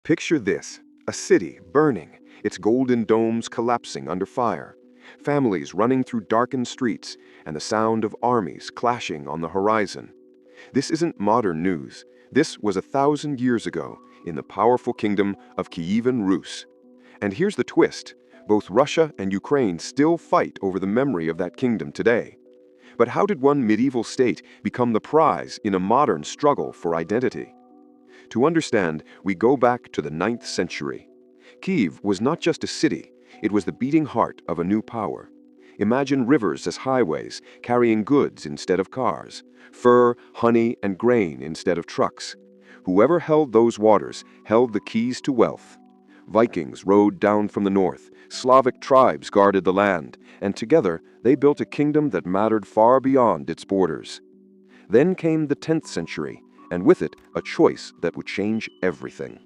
Picture this, a city burning, its golden domes collapsing under fire, families running through darkened streets, and the sound of armies clashing on the horizon. This isn't modern news. This was 1,000 years ago in the powerful kingdom of Kyivan Rus. And here's the twist. Both Russia and Ukraine still fight over the memory of that kingdom today. But how did one medieval state become the prize in a modern struggle for identity? To understand, we go back to the 9th century. Kyiv was not just a city, it was the beating heart of a new power. Imagine rivers as highways, carrying goods instead of cars, fur, honey, and grain instead of trucks. Whoever held those waters held the keys to wealth. Vikings rode down from the north, Slavic tribes guarded the land, and together they built a kingdom that mattered far beyond its borders. Then came the 10th century, and with it a choice that would change everything.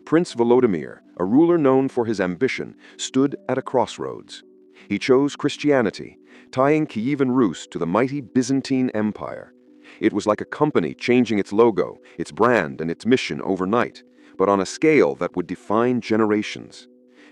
Prince Volodymyr, a ruler known for his ambition, stood at a crossroads. He chose Christianity, tying Kyivan Rus to the mighty Byzantine Empire. It was like a company changing its logo, its brand, and its mission overnight, but on a scale that would define generations.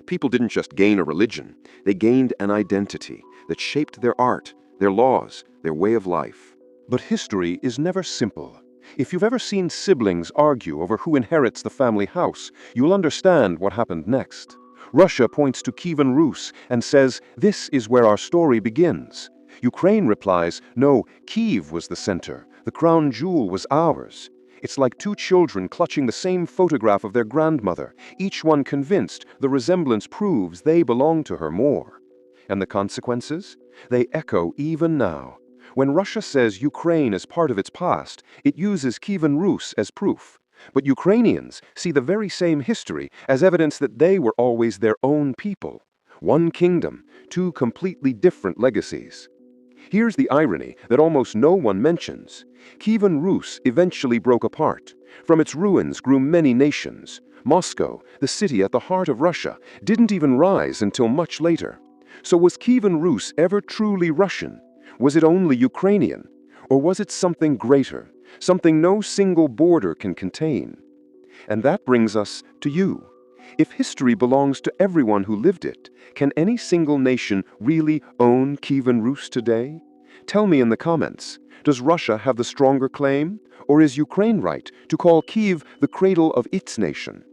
People didn't just gain a religion, they gained an identity that shaped their art, their laws, their way of life. But history is never simple. If you've ever seen siblings argue over who inherits the family house, you'll understand what happened next. Russia points to Kyivan Rus and says, "This is where our story begins." Ukraine replies, "No, Kyiv was the center. The crown jewel was ours." It's like two children clutching the same photograph of their grandmother, each one convinced the resemblance proves they belong to her more. And the consequences? They echo even now. When Russia says Ukraine is part of its past, it uses Kyivan Rus as proof. But Ukrainians see the very same history as evidence that they were always their own people. One kingdom, two completely different legacies. Here's the irony that almost no one mentions. Kyivan Rus eventually broke apart. From its ruins grew many nations. Moscow, the city at the heart of Russia, didn't even rise until much later. So was Kyivan Rus ever truly Russian? Was it only Ukrainian? Or was it something greater, something no single border can contain? And that brings us to you. If history belongs to everyone who lived it, can any single nation really own Kyivan Rus today? Tell me in the comments, does Russia have the stronger claim? Or is Ukraine right to call Kyiv the cradle of its nation?